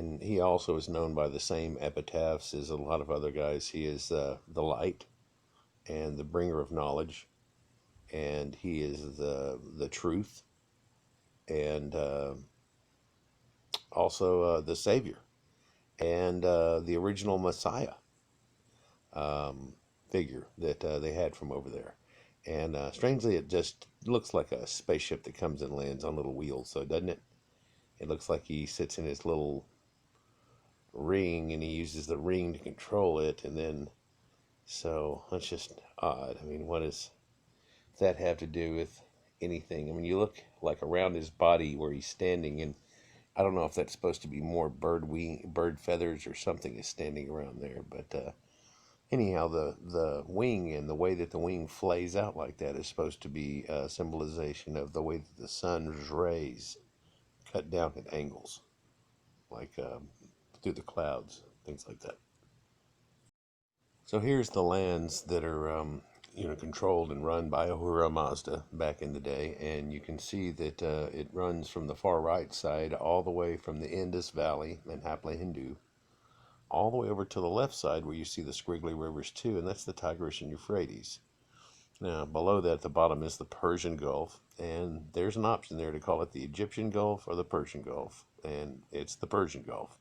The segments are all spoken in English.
and he also is known by the same epitaphs as a lot of other guys. He is the light and the bringer of knowledge, and he is the truth, and also the savior, and the original Messiah figure that they had from over there. And strangely, it just looks like a spaceship that comes and lands on little wheels, so doesn't it? It looks like he sits in his little ring and he uses the ring to control it, and then, so that's just odd. I mean, what does that have to do with anything? I mean, you look like around his body where he's standing, and I don't know if that's supposed to be more bird feathers or something is standing around there, but anyhow, the wing and the way that the wing flays out like that is supposed to be a symbolization of the way that the sun's rays cut down at angles, like through the clouds, things like that. So here's the lands that are, controlled and run by Ahura Mazda back in the day, and you can see that it runs from the far right side all the way from the Indus Valley and Hapla Hindu, all the way over to the left side where you see the squiggly rivers too, and that's the Tigris and Euphrates. Now, below that at the bottom is the Persian Gulf, and there's an option there to call it the Egyptian Gulf or the Persian Gulf, and it's the Persian Gulf.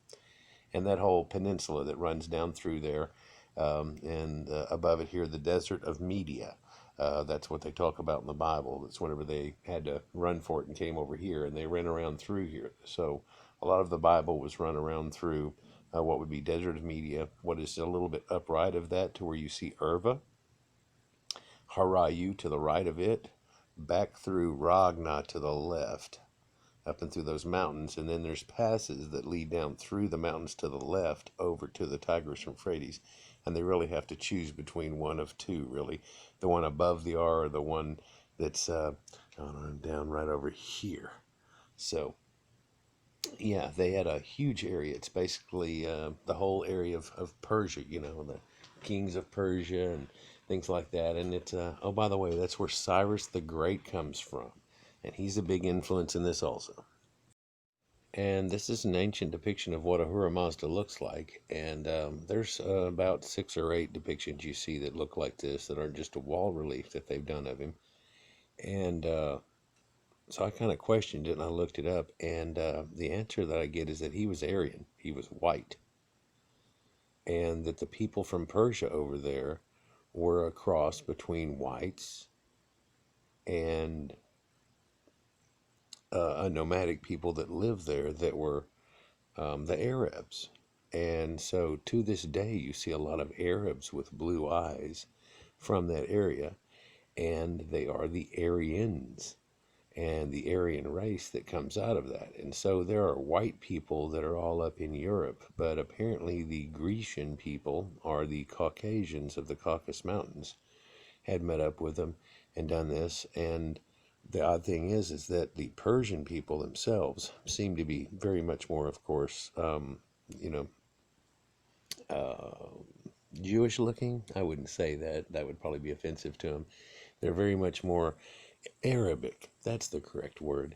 And that whole peninsula that runs down through there, and above it here, the Desert of Media. That's what they talk about in the Bible. That's whenever they had to run for it and came over here, and they ran around through here. So a lot of the Bible was run around through what would be Desert of Media, what is a little bit upright of that to where you see Urva, Harayu to the right of it, back through Ragna to the left, up and through those mountains, and then there's passes that lead down through the mountains to the left over to the Tigris and Euphrates, and they really have to choose between one of two, really. The one above the R or the one that's down right over here. So yeah, they had a huge area. It's basically the whole area of Persia, the kings of Persia and things like that. And it's, oh, by the way, that's where Cyrus the Great comes from. And he's a big influence in this also. And this is an ancient depiction of what Ahura Mazda looks like. And there's about 6 or 8 depictions you see that look like this that aren't just a wall relief that they've done of him. And so I kind of questioned it and I looked it up, and the answer that I get is that he was Aryan, he was white, and that the people from Persia over there were a cross between whites and a nomadic people that lived there that were the Arabs. And so to this day you see a lot of Arabs with blue eyes from that area, and they are the Aryans and the Aryan race that comes out of that. And so there are white people that are all up in Europe, but apparently the Grecian people, or the Caucasians of the Caucasus Mountains, had met up with them and done this. And the odd thing is that the Persian people themselves seem to be very much more, of course, Jewish looking. I wouldn't say that. That would probably be offensive to them. They're very much more Arabic, that's the correct word,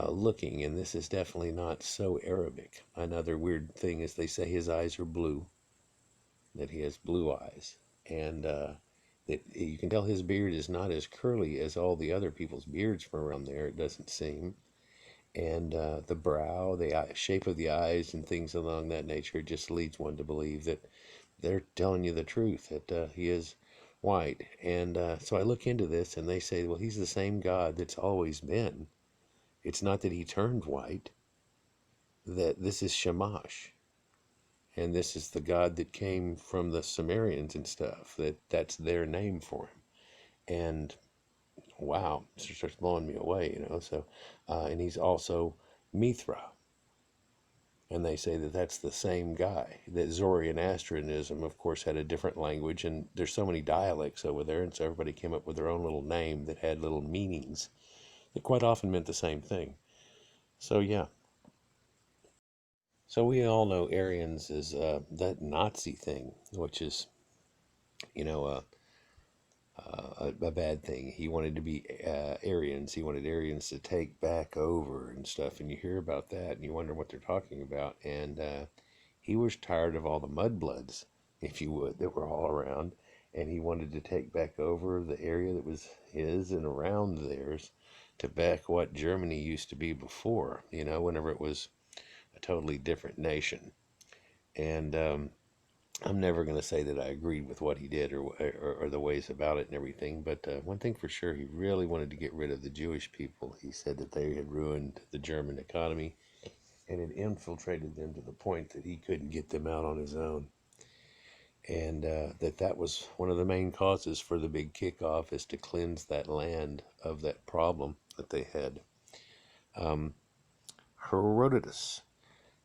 looking, and this is definitely not so Arabic. Another weird thing is they say his eyes are blue, that he has blue eyes, and that you can tell his beard is not as curly as all the other people's beards from around there, it doesn't seem. And the brow, the shape of the eyes and things along that nature just leads one to believe that they're telling you the truth, that he is white. And so I look into this and they say, well, he's the same God that's always been. It's not that he turned white, that this is Shamash. And this is the God that came from the Sumerians and stuff, that's their name for him. And wow, it starts blowing me away, so, and he's also Mithra. And they say that that's the same guy. That Zoroastrianism, of course, had a different language, and there's so many dialects over there, and so everybody came up with their own little name that had little meanings that quite often meant the same thing. So yeah. So we all know Aryans is that Nazi thing, which is, you know, a bad thing. He wanted to be Aryans. He wanted Aryans to take back over and stuff. And you hear about that and you wonder what they're talking about. And he was tired of all the mudbloods, if you would, that were all around. And he wanted to take back over the area that was his and around theirs to back what Germany used to be before, whenever it was a totally different nation. And I'm never going to say that I agreed with what he did or the ways about it and everything, but one thing for sure, he really wanted to get rid of the Jewish people. He said that they had ruined the German economy and had infiltrated them to the point that he couldn't get them out on his own. And that was one of the main causes for the big kickoff, is to cleanse that land of that problem that they had. Herodotus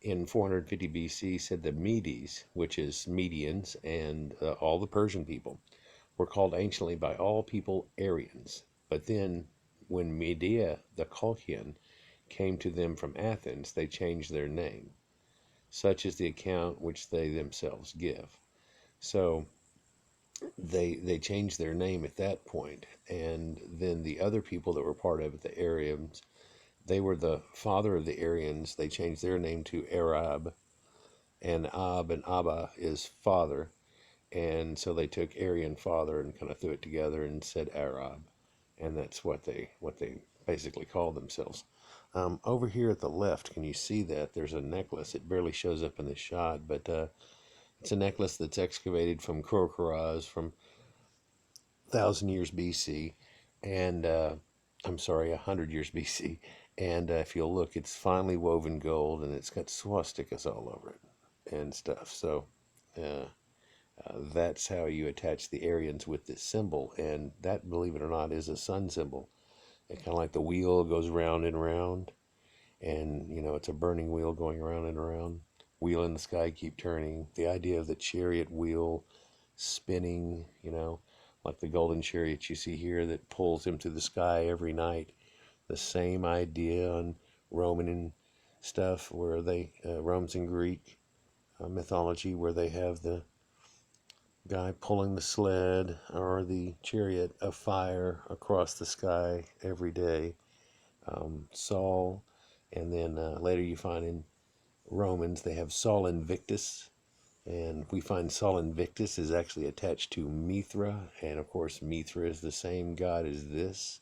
in 450 BC said the Medes, which is Medians and all the Persian people, were called anciently by all people Aryans. But then, when Medea the Colchian came to them from Athens, they changed their name. Such is the account which they themselves give. So they changed their name at that point, and then the other people that were part of it, the Aryans, they were the father of the Aryans. They changed their name to Arab, and Ab and Abba is father, and so they took Aryan father and kind of threw it together and said Arab, and that's what they basically called themselves. Over here at the left, can you see that there's a necklace? It barely shows up in the shot, but it's a necklace that's excavated from Khorkharaz from 1,000 years BC, and I'm sorry, 100 years BC. And if you'll look, it's finely woven gold, and it's got swastikas all over it and stuff. So that's how you attach the Aryans with this symbol, and that, believe it or not, is a sun symbol. It kind of like the wheel goes round and round, and it's a burning wheel going around and around. Wheel in the sky, keep turning. The idea of the chariot wheel spinning, like the golden chariot you see here that pulls him to the sky every night. The same idea on Roman and stuff, where they Romans and Greek mythology, where they have the guy pulling the sled or the chariot of fire across the sky every day. Saul, and then later you find in Romans they have Sol Invictus, and we find Sol Invictus is actually attached to Mithra, and of course Mithra is the same god as this.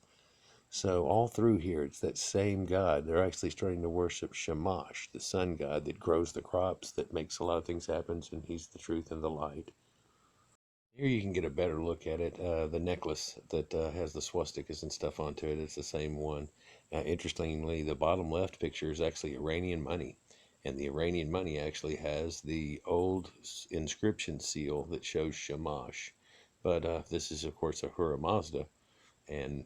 So all through here, it's that same god. They're actually starting to worship Shamash, the sun god that grows the crops, that makes a lot of things happen, and he's the truth and the light. Here you can get a better look at it. The necklace that has the swastikas and stuff onto it, it's the same one. Interestingly, the bottom left picture is actually Iranian money. And the Iranian money actually has the old inscription seal that shows Shamash. But this is, of course, Ahura Mazda. And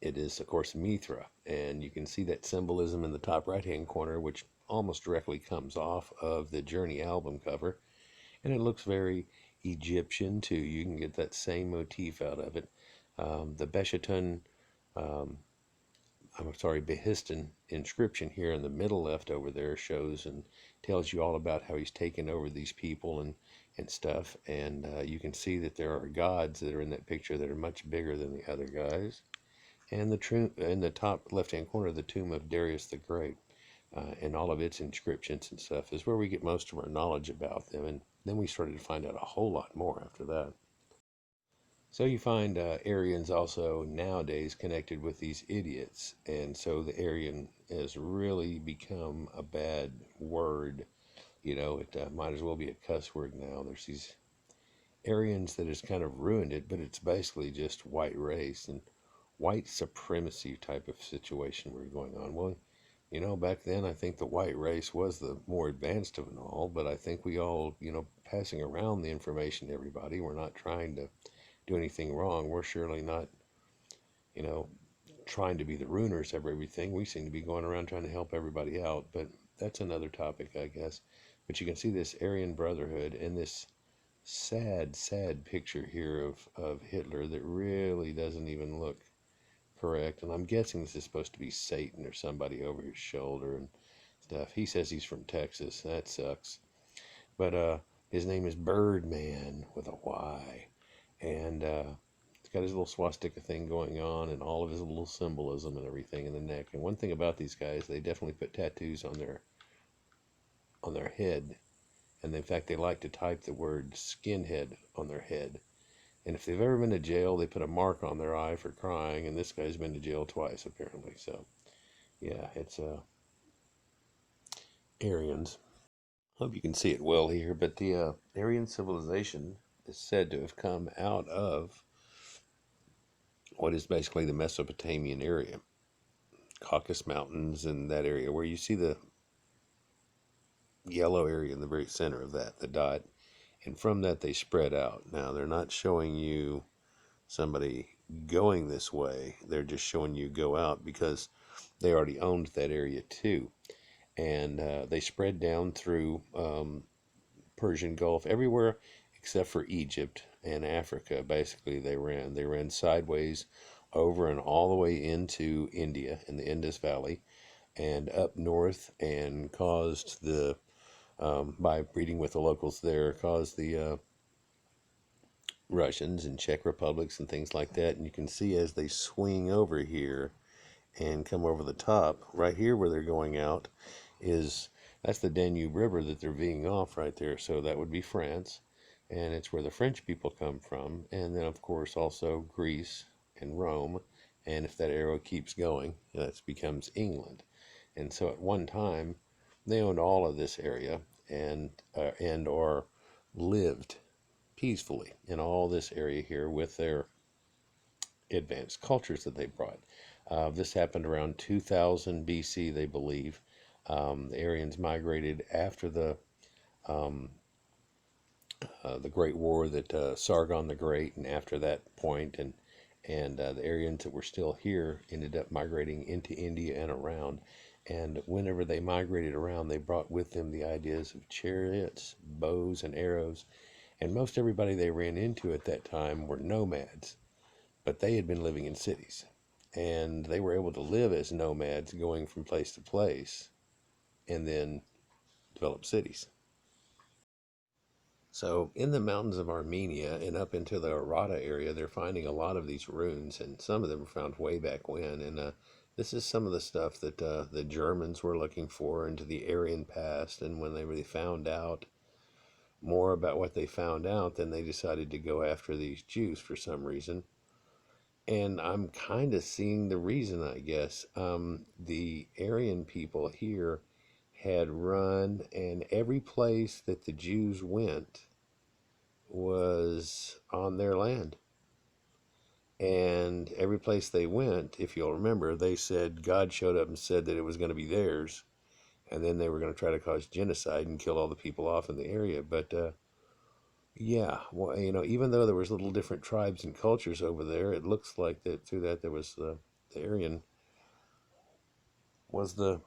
it is, of course, Mithra. And you can see that symbolism in the top right-hand corner, which almost directly comes off of the Journey album cover. And it looks very Egyptian too. You can get that same motif out of it. The Beshetun, Behistan inscription here in the middle left over there shows and tells you all about how he's taken over these people and stuff. And you can see that there are gods that are in that picture that are much bigger than the other guys. And in the top left-hand corner, the tomb of Darius the Great. And all of its inscriptions and stuff is where we get most of our knowledge about them. And then we started to find out a whole lot more after that. So you find Aryans also nowadays connected with these idiots. And so the Aryan has really become a bad word. It might as well be a cuss word now. There's these Aryans that has kind of ruined it, but it's basically just white race and white supremacy type of situation we're going on. Well, back then I think the white race was the more advanced of it all, but I think we all, passing around the information to everybody, we're not trying to do anything wrong. We're surely not, you know, trying to be the ruiners of everything. We seem to be going around trying to help everybody out, but that's another topic, I guess. But you can see this Aryan Brotherhood and this sad, sad picture here of Hitler that really doesn't even look correct. And I'm guessing this is supposed to be Satan or somebody over his shoulder and stuff. He says he's from Texas. That sucks. But his name is Birdman with a Y. And He's got his little swastika thing going on and all of his little symbolism and everything in the neck. And one thing about these guys, they definitely put tattoos on their head. And in fact, they like to type the word skinhead on their head. And if they've ever been to jail, they put a mark on their eye for crying. And this guy's been to jail twice, apparently. So, yeah, it's Aryans. Hope you can see it well here. But the Aryan civilization is said to have come out of what is basically the Mesopotamian area, Caucasus Mountains and that area, where you see the yellow area in the very center of that, the dot. And from that, they spread out. Now, they're not showing you somebody going this way. They're just showing you go out because they already owned that area too. And they spread down through Persian Gulf, everywhere except for Egypt and Africa. Basically, they ran sideways over and all the way into India in the Indus Valley and up north, and caused the by breeding with the locals there, caused the Russians and Czech republics and things like that. And you can see as they swing over here and come over the top, right here where they're going out, that's the Danube River that they're veering off right there. So that would be France, and it's where the French people come from. And then, of course, also Greece and Rome. And if that arrow keeps going, that becomes England. And so at one time, they owned all of this area and or lived peacefully in all this area here with their advanced cultures that they brought. This happened around 2000 BC, they believe. The Aryans migrated after um, the Great War that Sargon the Great, and after that point, and the Aryans that were still here ended up migrating into India and around. And whenever they migrated around, they brought with them the ideas of chariots, bows, and arrows. And most everybody they ran into at that time were nomads, but they had been living in cities. And they were able to live as nomads, going from place to place, and then develop cities. So in the mountains of Armenia and up into the Aratta area, they're finding a lot of these runes, and some of them were found way back when. And this is some of the stuff that the Germans were looking for into the Aryan past. And when they really found out more about what they found out, then they decided to go after these Jews for some reason. And I'm kind of seeing the reason, I guess. The Aryan people here had run, and every place that the Jews went was on their land. And every place they went, if you'll remember, they said God showed up and said that it was going to be theirs. And then they were going to try to cause genocide and kill all the people off in the area. But yeah, well, even though there was little different tribes and cultures over there, it looks like that through that there was the Aryan was the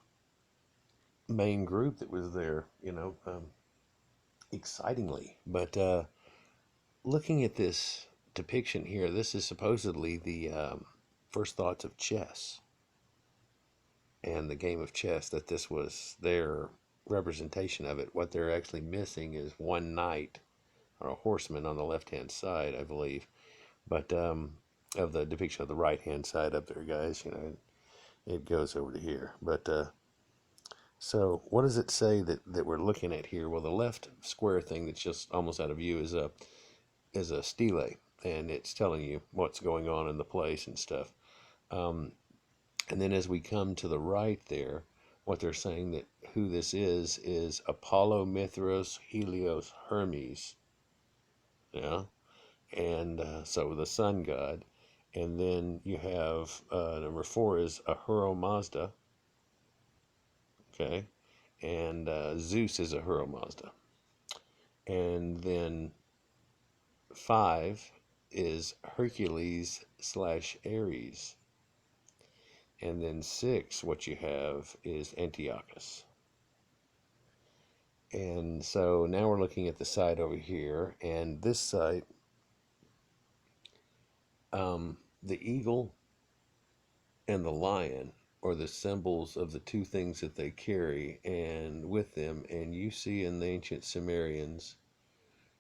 main group that was there, excitingly. But looking at this depiction here, this is supposedly the first thoughts of chess and the game of chess, that this was their representation of it. What they're actually missing is one knight or a horseman on the left-hand side, I believe. But of the depiction of the right-hand side up there, guys, it goes over to here. But so what does it say that we're looking at here? Well, the left square thing that's just almost out of view is a stele, and it's telling you what's going on in the place and stuff. And then as we come to the right there, what they're saying that who this is Apollo, Mithras, Helios, Hermes. Yeah. And so the sun god. And then you have number 4 is Ahura Mazda. Okay. And Zeus is Ahura Mazda. And then 5 is Hercules / Ares. And then 6, what you have is Antiochus. And so now we're looking at the side over here, and this side, the eagle and the lion are the symbols of the two things that they carry and with them. And you see in the ancient Sumerians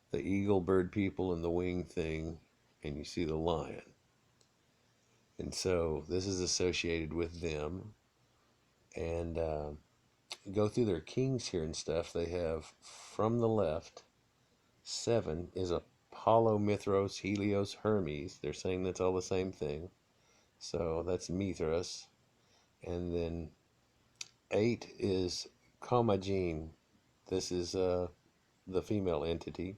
the eagle bird people and the wing thing, and you see the lion. And so this is associated with them. And go through their kings here and stuff. They have, from the left, 7 is Apollo, Mithras, Helios, Hermes. They're saying that's all the same thing. So that's Mithras. And then 8 is Commagene. This is the female entity.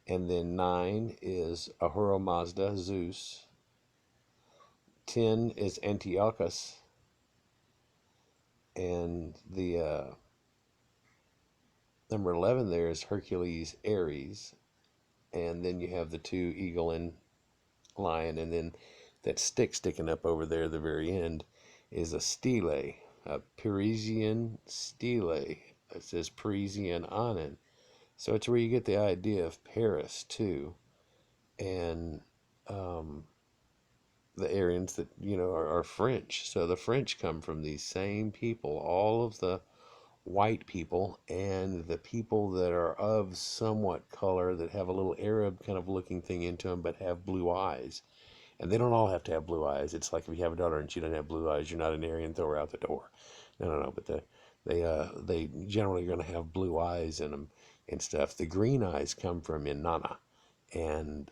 And then 9 is Ahura Mazda, Zeus. 10 is Antiochus. And the number 11 there is Hercules, Aries. And then you have the 2, eagle and lion. And then that stick sticking up over there at the very end is a stele, a Parisian stele. It says Parisian on it. So it's where you get the idea of Paris too. And the Aryans that, are French. So the French come from these same people. All of the white people and the people that are of somewhat color that have a little Arab kind of looking thing into them but have blue eyes. And they don't all have to have blue eyes. It's like if you have a daughter and she doesn't have blue eyes, you're not an Aryan, throw her out the door. No. But they generally are going to have blue eyes in them and stuff. The green eyes come from Anunna, and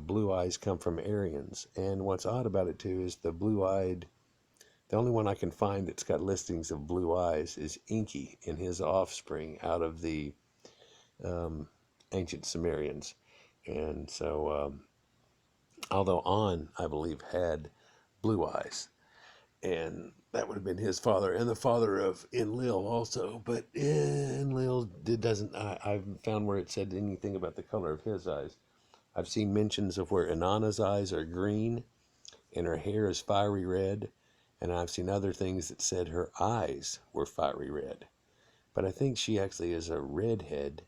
blue eyes come from Aryans. And what's odd about it too is the blue-eyed. The only one I can find that's got listings of blue eyes is Enki and his offspring out of the ancient Sumerians. And so, although An, I believe, had blue eyes, and that would have been his father, and the father of Enlil also. But Enlil doesn't. I've found where it said anything about the color of his eyes. I've seen mentions of where Inanna's eyes are green, and her hair is fiery red. And I've seen other things that said her eyes were fiery red. But I think she actually is a redhead.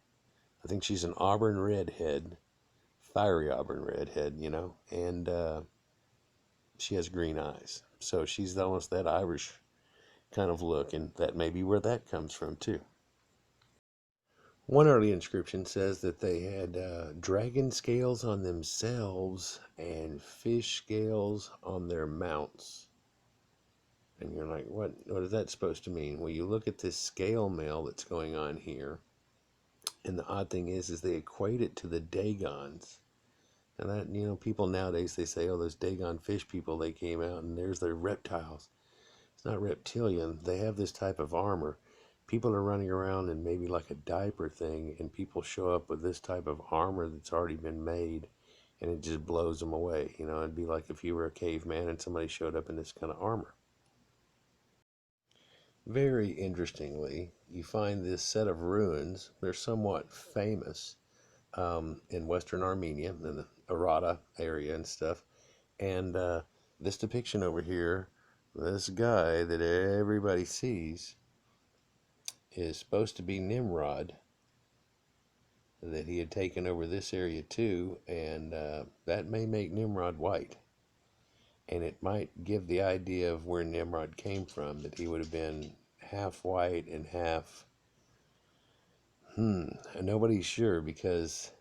I think she's an auburn redhead, fiery auburn redhead, and she has green eyes. So she's almost that Irish kind of look, and that may be where that comes from too. One early inscription says that they had dragon scales on themselves and fish scales on their mounts. And you're like, what is that supposed to mean? Well, you look at this scale mail that's going on here, and the odd thing is they equate it to the Dagons. And that, people nowadays, they say, oh, those Dagon fish people, they came out, and there's their reptiles. It's not reptilian. They have this type of armor. People are running around in maybe like a diaper thing, and people show up with this type of armor that's already been made, and it just blows them away. It'd be like if you were a caveman and somebody showed up in this kind of armor. Very interestingly, you find this set of ruins. They're somewhat famous in Western Armenia, in the Aratta area and stuff. And this depiction over here, this guy that everybody sees, is supposed to be Nimrod, that he had taken over this area too, and that may make Nimrod white. And it might give the idea of where Nimrod came from, that he would have been half white and half, and nobody's sure, because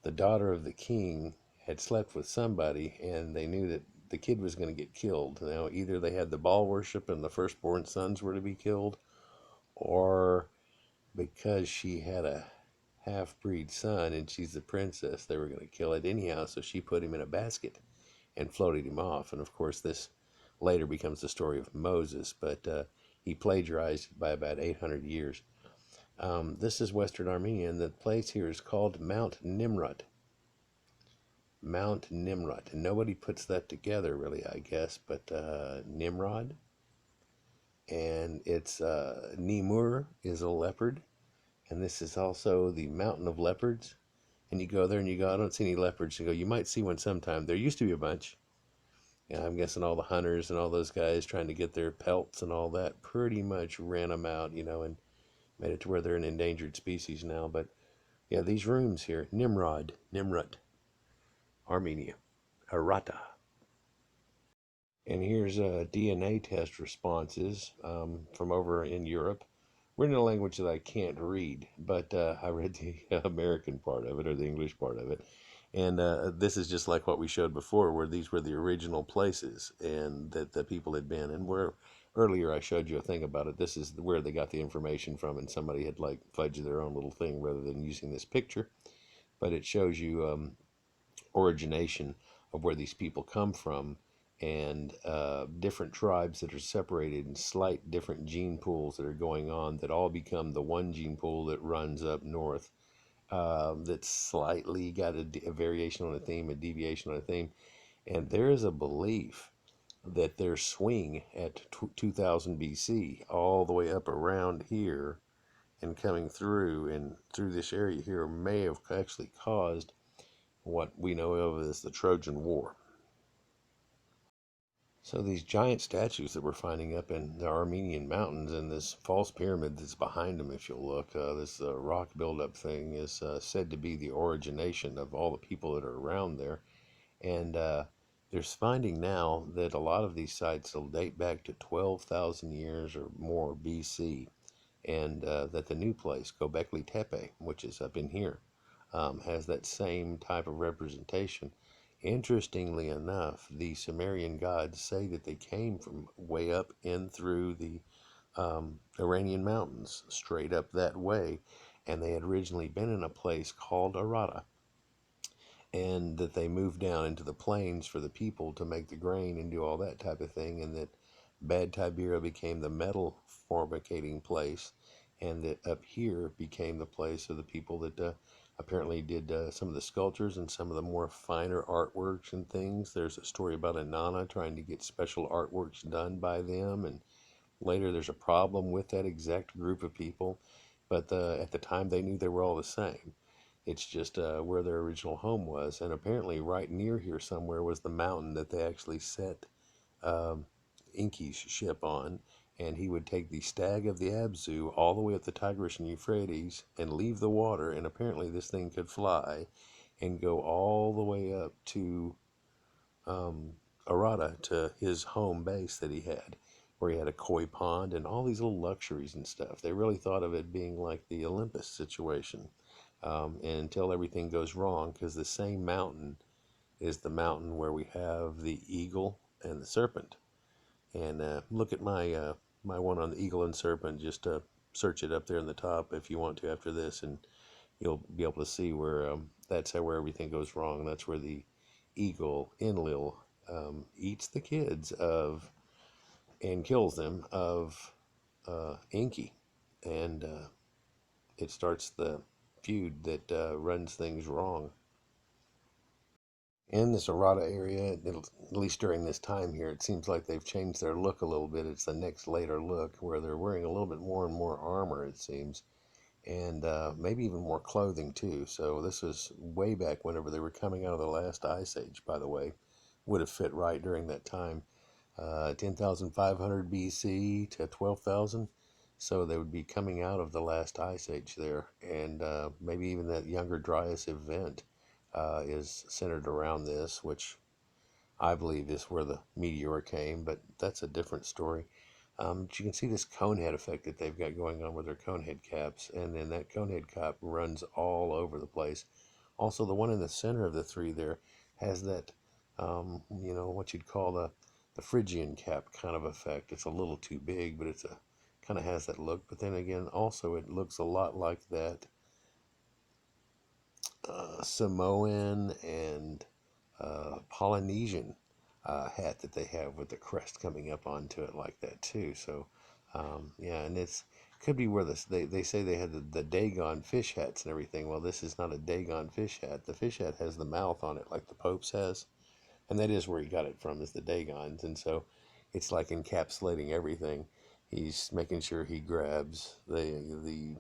the daughter of the king had slept with somebody, and they knew that the kid was going to get killed. Now, either they had the Baal worship and the firstborn sons were to be killed, or because she had a half-breed son and she's the princess, they were going to kill it anyhow, so she put him in a basket and floated him off. And of course, this later becomes the story of Moses, but he plagiarized by about 800 years. This is Western Armenia, and the place here is called Mount Nimrod. Mount Nimrod. And nobody puts that together, really, I guess, but Nimrod. And it's Nimur is a leopard, and this is also the Mountain of Leopards. And you go there and you go, I don't see any leopards. You go, you might see one sometime. There used to be a bunch. Yeah, I'm guessing all the hunters and all those guys trying to get their pelts and all that pretty much ran them out, and made it to where they're an endangered species now. But yeah, these rooms here, Nimrod, Armenia, Aratta. And here's DNA test responses from over in Europe. We're in a language that I can't read, but I read the American part of it, or the English part of it. And this is just like what we showed before, where these were the original places and that the people had been. And where earlier I showed you a thing about it. This is where they got the information from, and somebody had like fudged their own little thing rather than using this picture. But it shows you origination of where these people come from, and different tribes that are separated in slight different gene pools that are going on that all become the one gene pool that runs up north, that's slightly got a variation on a theme, a deviation on a theme. And there is a belief that their swing at 2000 BC all the way up around here and coming through and through this area here may have actually caused what we know of as the Trojan War. So these giant statues that we're finding up in the Armenian mountains and this false pyramid that's behind them, if you'll look, this rock buildup thing is said to be the origination of all the people that are around there. And there's finding now that a lot of these sites will date back to 12,000 years or more BC, and that the new place, Göbekli Tepe, which is up in here, has that same type of representation. Interestingly enough, the Sumerian gods say that they came from way up in through the Iranian mountains, straight up that way, and they had originally been in a place called Aratta, and that they moved down into the plains for the people to make the grain and do all that type of thing, and that Bad Tibera became the metal fabricating place, and that up here became the place of the people that apparently did some of the sculptures and some of the more finer artworks and things. There's a story about Anunna trying to get special artworks done by them, and later there's a problem with that exact group of people, but at the time they knew they were all the same. It's just where their original home was. And apparently, right near here somewhere was the mountain that they actually set um, Enki's ship on. And he would take the stag of the Abzu all the way up the Tigris and Euphrates and leave the water. And apparently, this thing could fly and go all the way up to um, Aratta, to his home base that he had, where he had a koi pond and all these little luxuries and stuff. They really thought of it being like the Olympus situation, and until everything goes wrong, because the same mountain is the mountain where we have the eagle and the serpent. And look at my one on the eagle and serpent. Just search it up there in the top if you want to after this, and you'll be able to see where that's how where everything goes wrong. That's where the eagle Enlil eats the kids of and kills them of Enki, and it starts the feud that runs things wrong. In this Aratta area, at least during this time here, it seems like they've changed their look a little bit. It's the next later look where they're wearing a little bit more and more armor, it seems, and maybe even more clothing too. So this was way back whenever they were coming out of the last ice age, by the way. Would have fit right during that time, 10,500 BC to 12,000. So they would be coming out of the last ice age there, and maybe even that Younger Dryas event is centered around this, which I believe is where the meteor came, but that's a different story. But you can see this conehead effect that they've got going on with their conehead caps, and then that conehead cap runs all over the place. Also, the one in the center of the three there has that, what you'd call the Phrygian cap kind of effect. It's a little too big, but it's a kind of has that look. But then again, also it looks a lot like that Samoan and Polynesian hat that they have with the crest coming up onto it like that too. So yeah, and it's could be where they say they had the Dagon fish hats and everything. Well, this is not a Dagon fish hat. The fish hat has the mouth on it like the Pope's has, and that is where he got it from, is the Dagons. And so it's like encapsulating everything. He's making sure he grabs the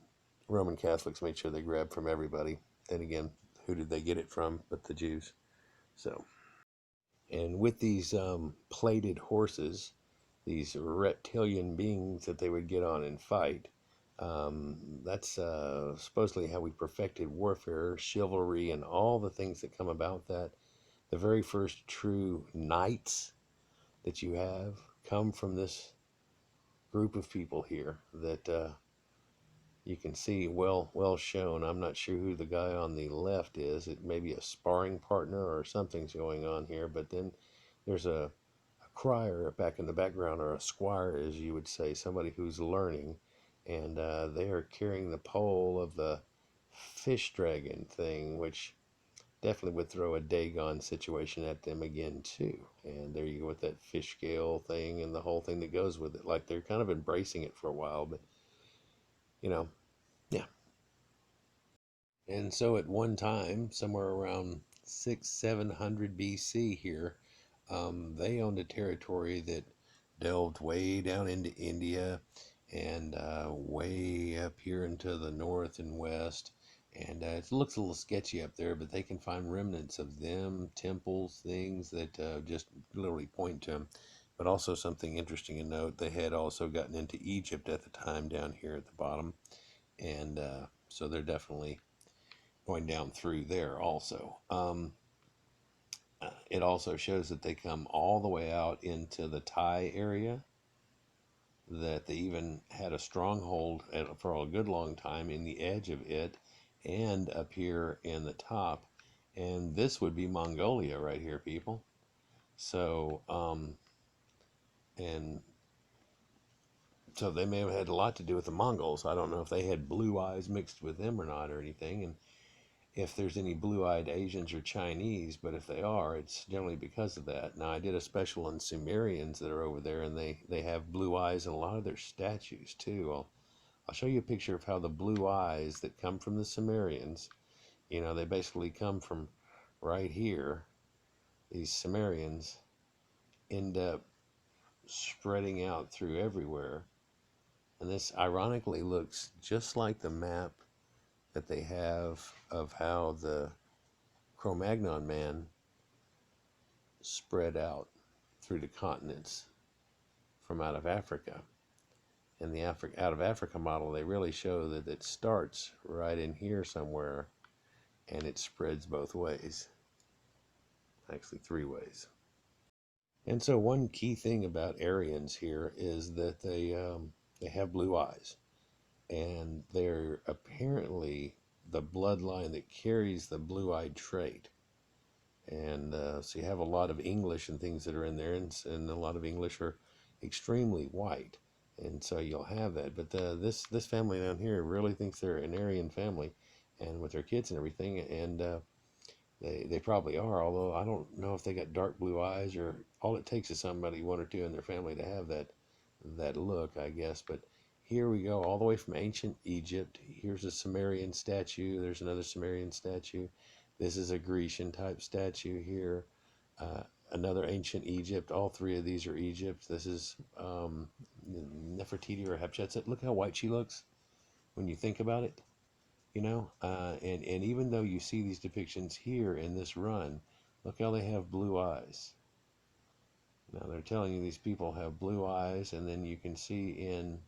Roman Catholics make sure they grab from everybody. Then again, who did they get it from but the Jews? So, and with these plated horses, these reptilian beings that they would get on and fight, that's supposedly how we perfected warfare, chivalry, and all the things that come about that. The very first true knights that you have come from this group of people here that You can see well shown. I'm not sure who the guy on the left is. It may be a sparring partner or something's going on here. But then there's a crier back in the background, or a squire, as you would say, somebody who's learning, and they are carrying the pole of the fish dragon thing, which definitely would throw a Dagon situation at them again too. And there you go with that fish scale thing and the whole thing that goes with it. Like they're kind of embracing it for a while, but you know, yeah. And so at one time, somewhere around 700 BC here, they owned a territory that delved way down into India and way up here into the north and west. And it looks a little sketchy up there, but they can find remnants of them, temples, things that just literally point to them. But also something interesting to note, they had also gotten into Egypt at the time down here at the bottom. And so they're definitely going down through there also. It also shows that they come all the way out into the Thai area, that they even had a stronghold for a good long time in the edge of it and up here in the top. And this would be Mongolia right here, people. So, and so they may have had a lot to do with the Mongols. I don't know if they had blue eyes mixed with them or not or anything. And if there's any blue-eyed Asians or Chinese, but if they are, it's generally because of that. Now, I did a special on Sumerians that are over there, and they have blue eyes in a lot of their statues, too. I'll show you a picture of how the blue eyes that come from the Sumerians, they basically come from right here. These Sumerians end up spreading out through everywhere. And this ironically looks just like the map that they have of how the Cro-Magnon man spread out through the continents from out of Africa. In the out of Africa model, they really show that it starts right in here somewhere and it spreads both ways. Actually, three ways. And so one key thing about Aryans here is that they have blue eyes, and they're apparently the bloodline that carries the blue-eyed trait. And so you have a lot of English and things that are in there, and a lot of English are extremely white, and so you'll have that. But this family down here really thinks they're an Aryan family, and with their kids and everything, and they probably are. Although I don't know if they got dark blue eyes, or all it takes is somebody, one or two in their family, to have that look, I guess. But here we go, all the way from ancient Egypt. Here's a Sumerian statue. There's another Sumerian statue. This is a Grecian type statue here. Another ancient Egypt. All three of these are Egypt. This is Nefertiti or Hatshepsut. Look how white she looks when you think about it. And even though you see these depictions here in this run, look how they have blue eyes. Now they're telling you these people have blue eyes, and then you can see in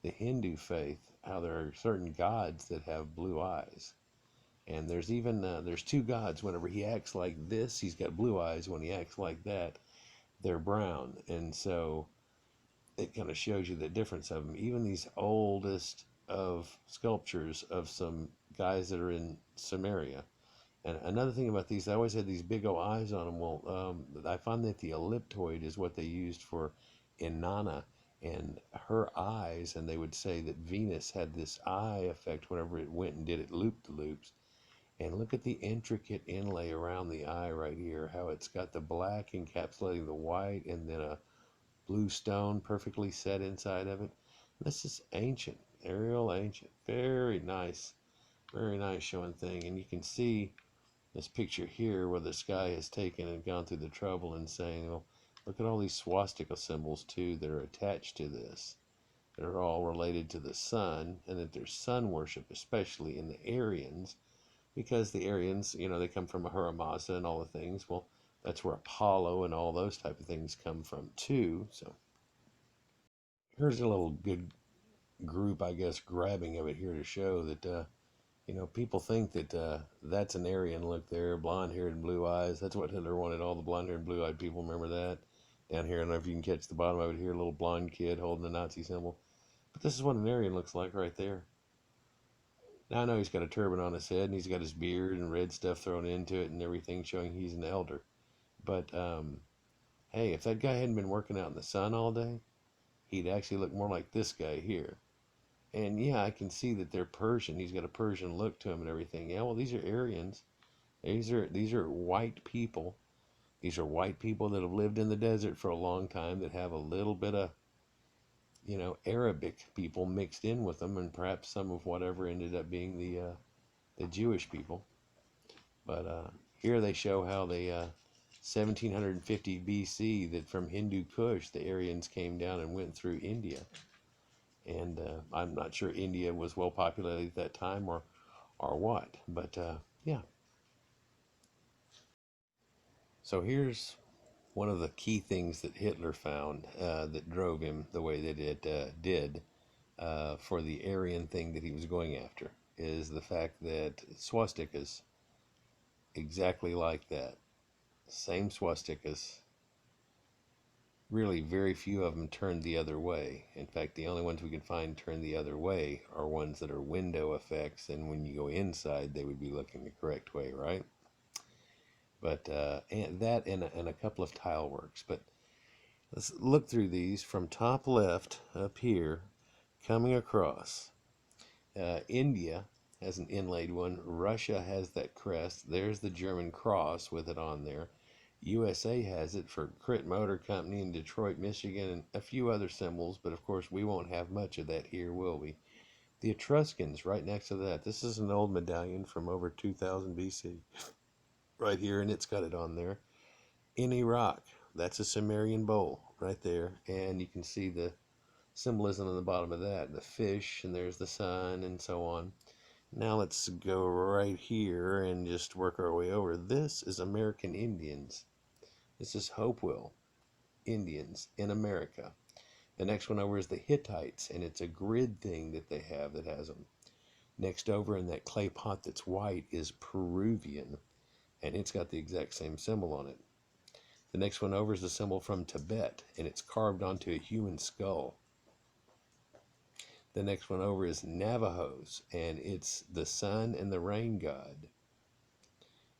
the Hindu faith how there are certain gods that have blue eyes. And there's even there's two gods. Whenever he acts like this, he's got blue eyes. When he acts like that, they're brown. And so it kind of shows you the difference of them. Even these oldest of sculptures of some guys that are in Sumeria. And another thing about these, they always had these big old eyes on them. Well, I find that the elliptoid is what they used for Inanna and her eyes, and they would say that Venus had this eye effect whenever it went and did it loop-the-loops. And look at the intricate inlay around the eye right here, how it's got the black encapsulating the white, and then a blue stone perfectly set inside of it. This is ancient, real ancient. Very nice showing thing. And you can see this picture here where this guy has taken and gone through the trouble and saying, well, look at all these swastika symbols too that are attached to this. They're all related to the sun, and that there's sun worship, especially in the Aryans, because the Aryans, they come from Ahura Mazda and all the things. Well, that's where Apollo and all those type of things come from too. So here's a little good group, I guess, grabbing of it here to show that, people think that that's an Aryan look there, blonde hair and blue eyes. That's what Hitler wanted, all the blonde hair and blue eyed people. Remember that? Down here, I don't know if you can catch the bottom of it here, a little blonde kid holding the Nazi symbol. But this is what an Aryan looks like right there. Now I know he's got a turban on his head and he's got his beard and red stuff thrown into it and everything, showing he's an elder. But hey, if that guy hadn't been working out in the sun all day, he'd actually look more like this guy here. And yeah, I can see that they're Persian. He's got a Persian look to him and everything. Yeah, well, these are Aryans. These are white people. These are white people that have lived in the desert for a long time, that have a little bit of, Arabic people mixed in with them, and perhaps some of whatever ended up being the Jewish people. But here they show how they 1750 BC, that from Hindu Kush the Aryans came down and went through India. And I'm not sure India was well populated at that time, or what. But yeah. So here's one of the key things that Hitler found that drove him the way that it did for the Aryan thing that he was going after, is the fact that swastikas, exactly like that, same swastikas, really very few of them turned the other way. In fact, the only ones we can find turned the other way are ones that are window effects, and when you go inside, they would be looking the correct way, right? But and that and a couple of tile works. But let's look through these from top left up here, coming across. India has an inlaid one. Russia has that crest. There's the German cross with it on there. USA has it for Crit Motor Company in Detroit, Michigan, and a few other symbols, but of course we won't have much of that here, will we? The Etruscans right next to that. This is an old medallion from over 2000 BC right here, and it's got it on there. In Iraq, that's a Sumerian bowl right there, and you can see the symbolism on the bottom of that, the fish, and there's the sun, and so on. Now let's go right here and just work our way over. This is American Indians. This is Hopewell Indians in America. The next one over is the Hittites, and it's a grid thing that they have that has them. Next over in that clay pot that's white is Peruvian, and it's got the exact same symbol on it. The next one over is the symbol from Tibet, and it's carved onto a human skull. The next one over is Navajos, and it's the sun and the rain god.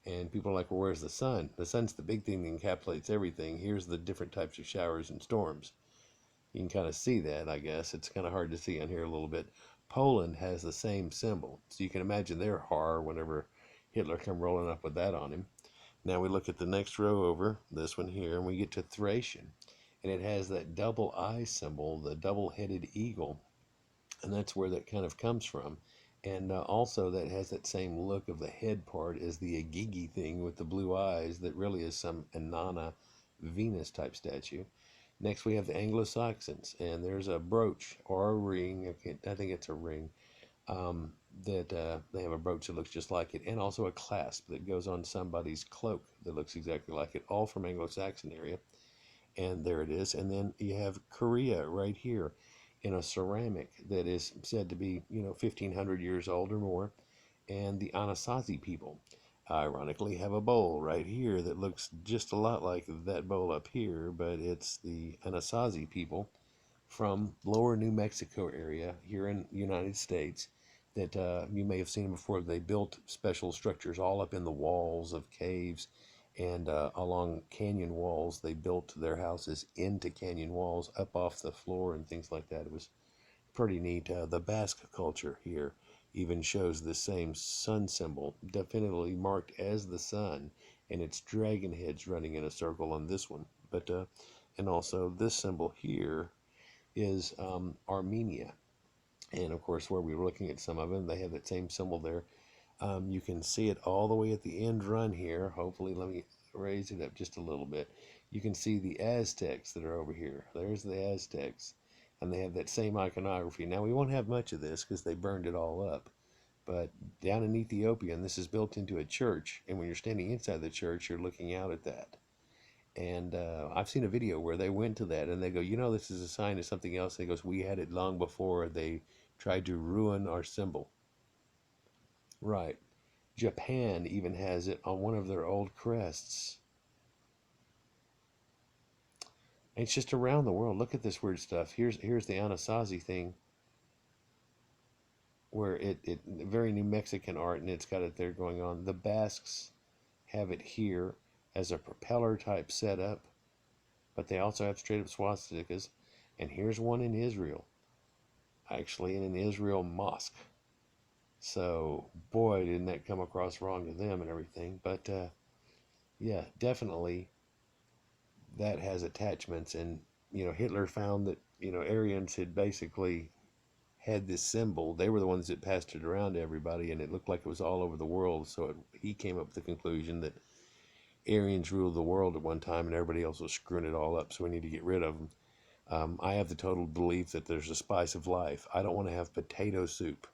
And people are like, well, where's the sun? The sun's the big thing that encapsulates everything. Here's the different types of showers and storms. You can kind of see that, I guess. It's kind of hard to see on here a little bit. Poland has the same symbol. So you can imagine their horror whenever Hitler come rolling up with that on him. Now we look at the next row over, this one here, and we get to Thracian. And it has that double eye symbol, the double-headed eagle. And that's where that kind of comes from. And also that has that same look of the head part as the Agigi thing with the blue eyes that really is some Anunna Venus type statue. Next we have the Anglo-Saxons, and there's a brooch or a ring, I think it's a ring, that they have a brooch that looks just like it, and also a clasp that goes on somebody's cloak that looks exactly like it, all from Anglo-Saxon area. And there it is. And then you have Korea right here in a ceramic that is said to be, 1,500 years old or more. And the Anasazi people, ironically, have a bowl right here that looks just a lot like that bowl up here, but it's the Anasazi people from lower New Mexico area here in the United States that you may have seen before. They built special structures all up in the walls of caves and along canyon walls. They built their houses into canyon walls up off the floor and things like that. It was pretty neat. The Basque culture here even shows the same sun symbol, definitely marked as the sun, and it's dragon heads running in a circle on this one. But and also this symbol here is Armenia. And of course, where we were looking at some of them, they have that same symbol there. You can see it all the way at the end run here. Hopefully, let me raise it up just a little bit. You can see the Aztecs that are over here. There's the Aztecs. And they have that same iconography. Now, we won't have much of this because they burned it all up. But down in Ethiopia, and this is built into a church, and when you're standing inside the church, you're looking out at that. And I've seen a video where they went to that, and they go, this is a sign of something else. And he goes, we had it long before they tried to ruin our symbol. Right. Japan even has it on one of their old crests. It's just around the world. Look at this weird stuff. Here's the Anasazi thing. where it very New Mexican art, and it's got it there going on. The Basques have it here as a propeller type setup, but they also have straight up swastikas. And here's one in Israel, actually in an Israel mosque. So boy, didn't that come across wrong to them and everything. But yeah, definitely that has attachments. And Hitler found that Aryans had basically had this symbol. They were the ones that passed it around to everybody, and it looked like it was all over the world. So he came up with the conclusion that Aryans ruled the world at one time, and everybody else was screwing it all up. So we need to get rid of them. I have the total belief that there's a spice of life. I don't want to have potato soup.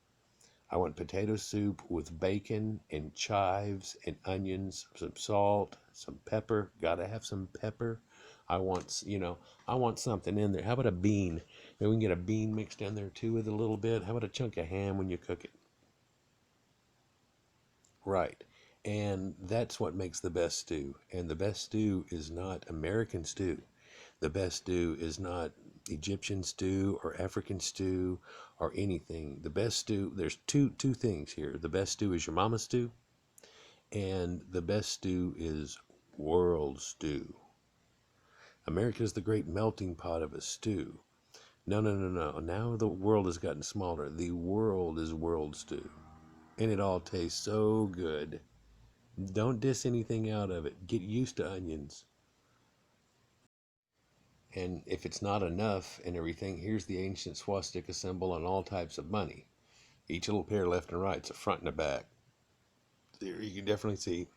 I want potato soup with bacon and chives and onions, some salt, some pepper. Gotta have some pepper. I want, I want something in there. How about a bean? Maybe we can get a bean mixed in there too with a little bit. How about a chunk of ham when you cook it? Right. And that's what makes the best stew. And the best stew is not American stew. The best stew is not Egyptian stew or African stew or anything. The best stew, there's two things here. The best stew is your mama's stew, and the best stew is world stew. America is the great melting pot of a stew. No, no, no, no. Now the world has gotten smaller. The world is world stew. And it all tastes so good. Don't diss anything out of it. Get used to onions. And if it's not enough and everything, here's the ancient swastika symbol on all types of money. Each little pair left and right, it's a front and a back. There you can definitely see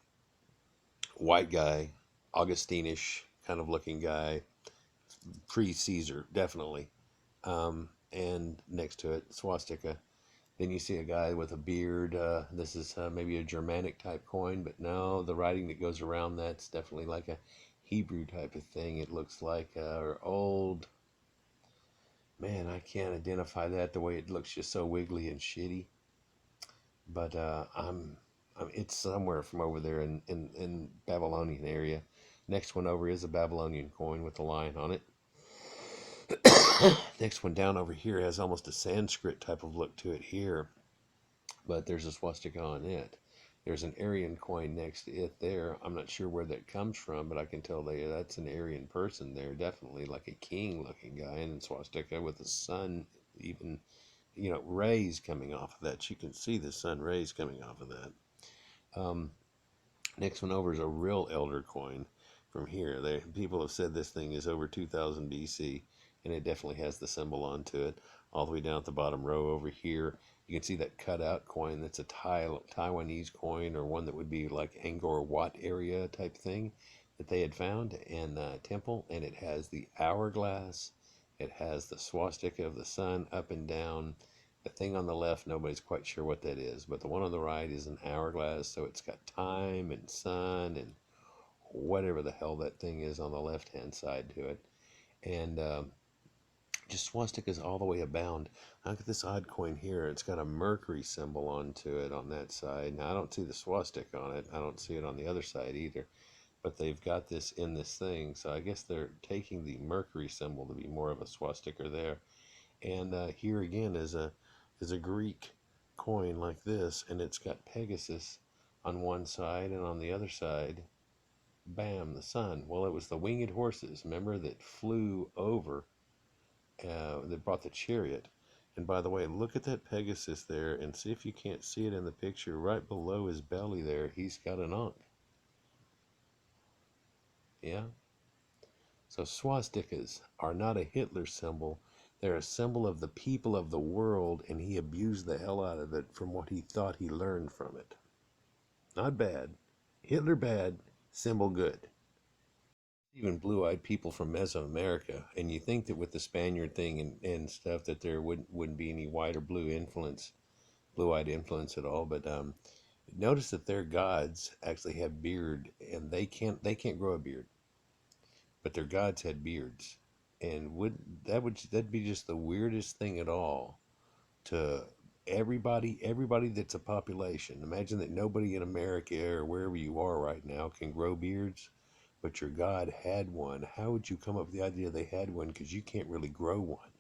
white guy, Augustinish kind of looking guy, pre-Caesar, definitely. And next to it, swastika. Then you see a guy with a beard. This is maybe a Germanic type coin, but no, the writing that goes around that's definitely like a Hebrew type of thing. It looks like or old. Man, I can't identify that. The way it looks just so wiggly and shitty. But it's somewhere from over there in Babylonian area. Next one over is a Babylonian coin with a lion on it. Next one down over here has almost a Sanskrit type of look to it here, but there's a swastika on it. There's an Aryan coin next to it there. I'm not sure where that comes from, but I can tell that's an Aryan person there, definitely like a king looking guy, and swastika with the sun, even, rays coming off of that. You can see the sun rays coming off of that. Next one over is a real elder coin from here. People have said this thing is over 2000 BC, and it definitely has the symbol onto it. All the way down at the bottom row over here, you can see that cutout coin. That's a Taiwanese coin, or one that would be like Angkor Wat area type thing that they had found in a temple. And it has the hourglass. It has the swastika of the sun up and down. The thing on the left, nobody's quite sure what that is, but the one on the right is an hourglass, so it's got time and sun and whatever the hell that thing is on the left-hand side to it. And just swastikas all the way abound. Look at this odd coin here. It's got a Mercury symbol onto it on that side. Now, I don't see the swastika on it. I don't see it on the other side either. But they've got this in this thing, so I guess they're taking the Mercury symbol to be more of a swastika there. And here again is a Greek coin like this, and it's got Pegasus on one side, and on the other side, bam, the sun. Well, it was the winged horses, remember, that flew over, that brought the chariot. And by the way, look at that Pegasus there, and see if you can't see it in the picture. Right below his belly there, he's got an ankh. Yeah? So swastikas are not a Hitler symbol. They're a symbol of the people of the world, and he abused the hell out of it from what he thought he learned from it. Not bad. Hitler bad, symbol good. Even blue-eyed people from Mesoamerica, and you think that with the Spaniard thing and stuff that there wouldn't be any white or blue-eyed influence at all, but notice that their gods actually have beard, and they can't grow a beard, but their gods had beards. And that'd be just the weirdest thing at all to everybody that's a population. Imagine that nobody in America or wherever you are right now can grow beards, but your God had one. How would you come up with the idea they had one? Because you can't really grow one.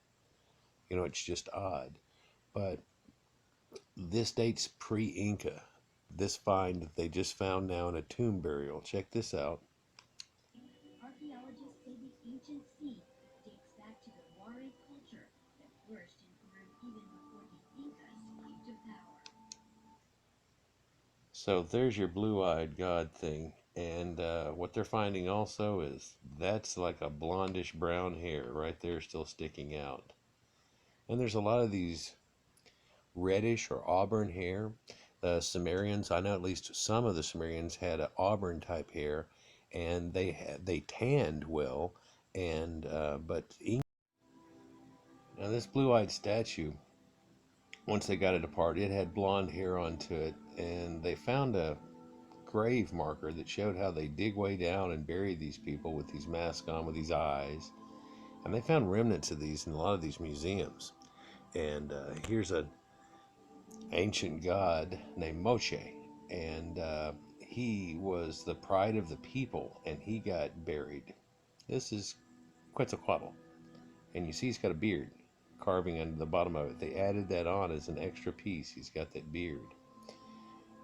It's just odd. But This dates pre-Inca. This find that they just found now in a tomb burial. Check this out. Archaeologists say the ancient sea dates back to the warrior culture that flourished in Peru even before the Incas came to power. So there's your blue-eyed god thing. And what they're finding also is that's like a blondish brown hair right there still sticking out. And there's a lot of these reddish or auburn hair. The Sumerians, I know at least some of the Sumerians had an auburn type hair, and they tanned well. And now this blue-eyed statue, once they got it apart, it had blonde hair onto it, and they found a grave marker that showed how they dig way down and bury these people with these masks on, with these eyes. And they found remnants of these in a lot of these museums. And here's an ancient god named Moshe, and he was the pride of the people, and he got buried. This is Quetzalcoatl, and you see he's got a beard carving under the bottom of it. They added that on as an extra piece. He's got that beard.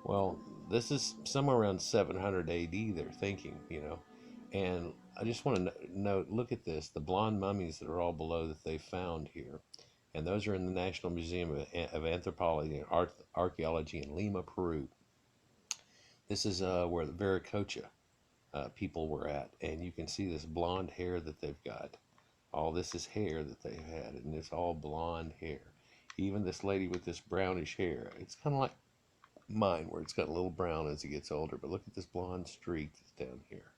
Well, this is somewhere around 700 AD, they're thinking, And I just want to note, look at this, the blonde mummies that are all below that they found here. And those are in the National Museum of Anthropology and Archaeology in Lima, Peru. This is where the Viracocha people were at. And you can see this blonde hair that they've got. All this is hair that they've had, and it's all blonde hair. Even this lady with this brownish hair, it's kind of like mine, where it's got a little brown as it gets older. But look at this blonde streak that's down here.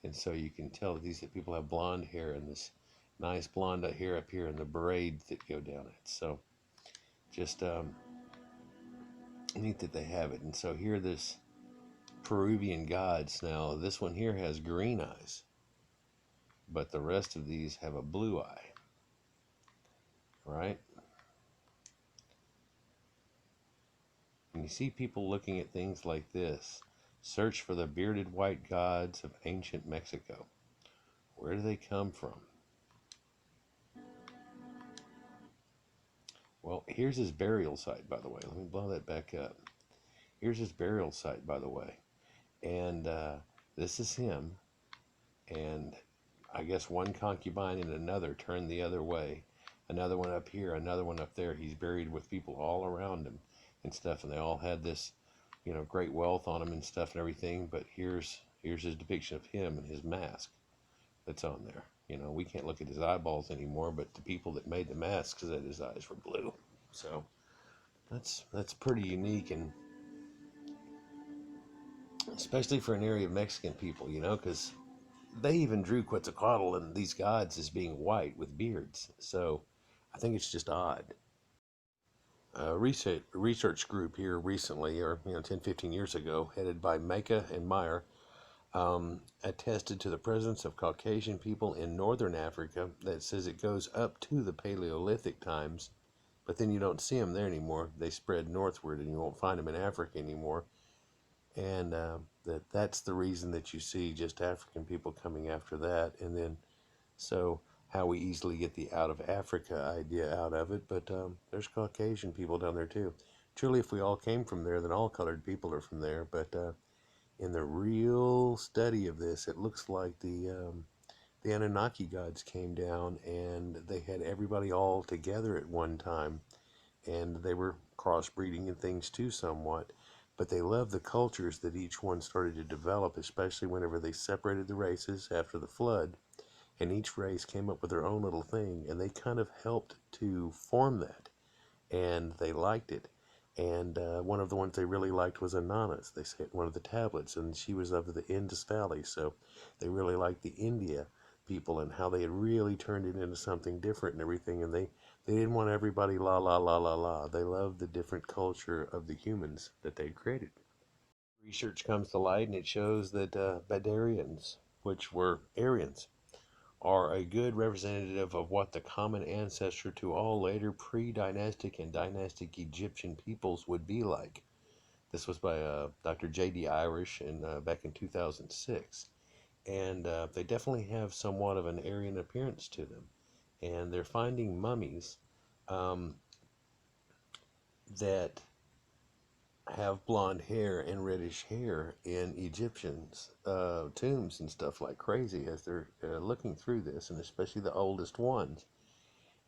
And so you can tell that these people have blonde hair and this nice blonde hair up here and the braids that go down it. So just neat that they have it. And so here this Peruvian gods. Now this one here has green eyes, but the rest of these have a blue eye, right? And you see people looking at things like this. Search for the bearded white gods of ancient Mexico. Where do they come from? Well, here's his burial site, by the way. Let me blow that back up. Here's his burial site, by the way. And this is him. And I guess one concubine and another turned the other way. Another one up here, another one up there. He's buried with people all around him and stuff. And they all had this, great wealth on him and stuff and everything. But here's his depiction of him and his mask that's on there. We can't look at his eyeballs anymore, but the people that made the masks said his eyes were blue. So that's pretty unique, and especially for an area of Mexican people, because they even drew Quetzalcoatl and these gods as being white with beards. So I think it's just odd. A research group here recently, or 10, 15 years ago, headed by Mecca and Meyer, attested to the presence of Caucasian people in northern Africa that says it goes up to the Paleolithic times, but then you don't see them there anymore. They spread northward and you won't find them in Africa anymore. And that's the reason that you see just African people coming after that. And then, so how we easily get the out of Africa idea out of it, but there's Caucasian people down there too. Truly, if we all came from there, then all colored people are from there, but in the real study of this, it looks like the Anunnaki gods came down and they had everybody all together at one time, and they were crossbreeding and things too somewhat, but they loved the cultures that each one started to develop, especially whenever they separated the races after the flood, and each race came up with their own little thing, and they kind of helped to form that, and they liked it. And one of the ones they really liked was Anunna's. They said one of the tablets, and she was of the Indus Valley, so they really liked the India people and how they had really turned it into something different and everything. And they didn't want everybody la la la la la. They loved the different culture of the humans that they created. Research comes to light, and it shows that Aryans, which were Aryans, are a good representative of what the common ancestor to all later pre-dynastic and dynastic Egyptian peoples would be like. This was by Dr. J.D. Irish back in 2006. And they definitely have somewhat of an Aryan appearance to them. And they're finding mummies that have blonde hair and reddish hair in Egyptians' tombs and stuff like crazy as they're looking through this, and especially the oldest ones.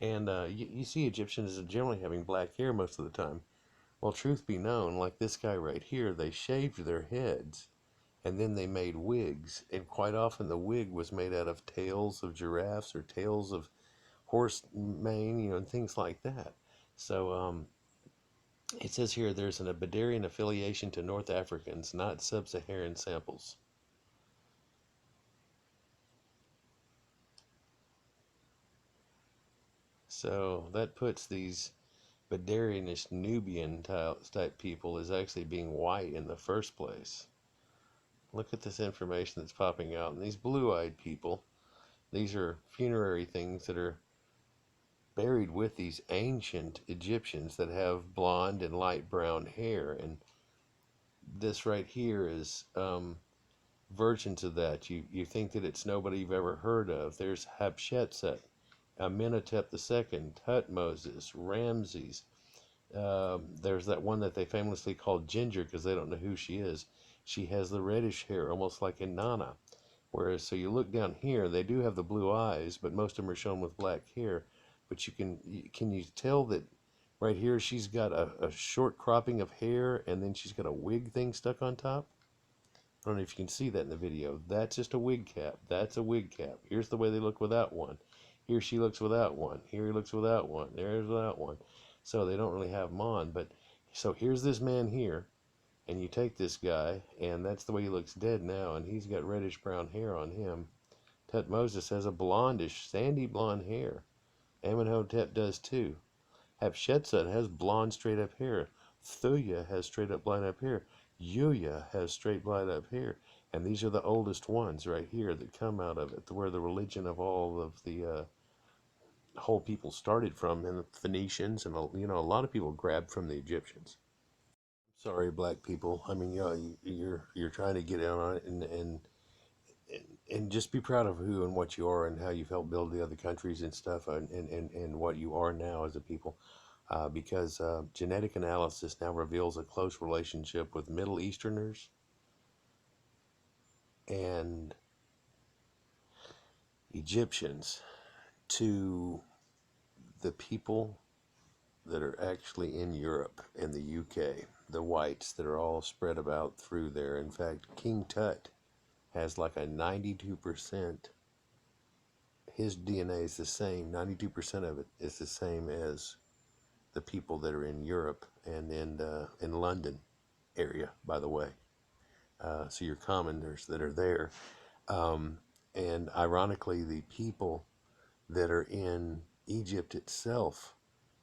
And you see Egyptians generally having black hair most of the time. Well, truth be known, like this guy right here, they shaved their heads and then they made wigs, and quite often the wig was made out of tails of giraffes or tails of horse mane, and things like that. So it says here there's an Aberdarian affiliation to North Africans, not sub-Saharan samples. So that puts these Badarianish Nubian type people as actually being white in the first place. Look at this information that's popping out. And these blue-eyed people, these are funerary things that are buried with these ancient Egyptians that have blonde and light brown hair. And this right here is versions of that. You think that it's nobody you've ever heard of. There's Hatshepsut, Amenhotep II, Tutmosis, Ramses. There's that one that they famously called Ginger because they don't know who she is. She has the reddish hair, almost like Inanna. Whereas, so you look down here, they do have the blue eyes, but most of them are shown with black hair. But can you tell that right here she's got a short cropping of hair, and then she's got a wig thing stuck on top? I don't know if you can see that in the video. That's just a wig cap. That's a wig cap. Here's the way they look without one. Here she looks without one. Here he looks without one. There's without one. So they don't really have them on. But so here's this man here, and you take this guy, and that's the way he looks dead now, and he's got reddish brown hair on him. Tutmosis has a blondish, sandy blonde hair. Amenhotep does too. Hatshepsut has blonde, straight up hair. Thuya has straight up blonde up hair. Yuya has straight blonde up hair. And these are the oldest ones right here that come out of it, where the religion of all of the whole people started from, and the Phoenicians, and a lot of people grabbed from the Egyptians. Sorry, black people. I mean, you're trying to get in on it, and just be proud of who and what you are and how you've helped build the other countries and stuff, and what you are now as a people. Because genetic analysis now reveals a close relationship with Middle Easterners and Egyptians to the people that are actually in Europe and the UK, the whites that are all spread about through there. In fact, King Tut has like a 92%, his DNA is the same, 92% of it is the same as the people that are in Europe and in London area, by the way. So your commoners that are there. And ironically, the people that are in Egypt itself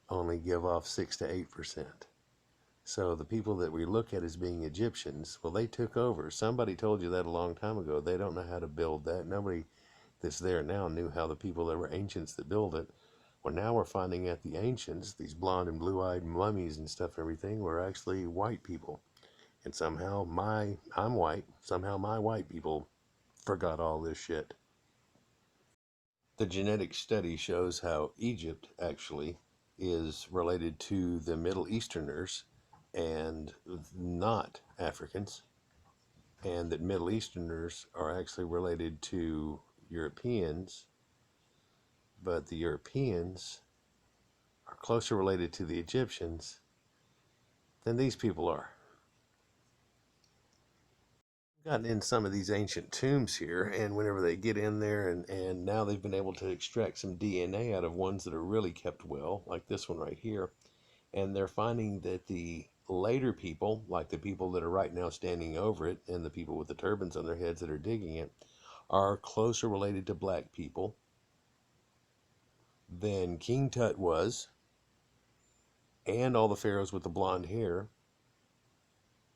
only give off 6 to 8%. So the people that we look at as being Egyptians, well, they took over. Somebody told you that a long time ago. They don't know how to build that. Nobody that's there now knew how the people that were ancients that built it. Well, now we're finding out the ancients, these blonde and blue-eyed mummies and stuff, everything, were actually white people. And somehow I'm white. Somehow my white people forgot all this shit. The genetic study shows how Egypt actually is related to the Middle Easterners and not Africans, and that Middle Easterners are actually related to Europeans, but the Europeans are closer related to the Egyptians than these people are. Gotten in some of these ancient tombs here, and whenever they get in there, and now they've been able to extract some DNA out of ones that are really kept well, like this one right here, and they're finding that the later people, like the people that are right now standing over it, and the people with the turbans on their heads that are digging it, are closer related to black people than King Tut was, and all the pharaohs with the blonde hair,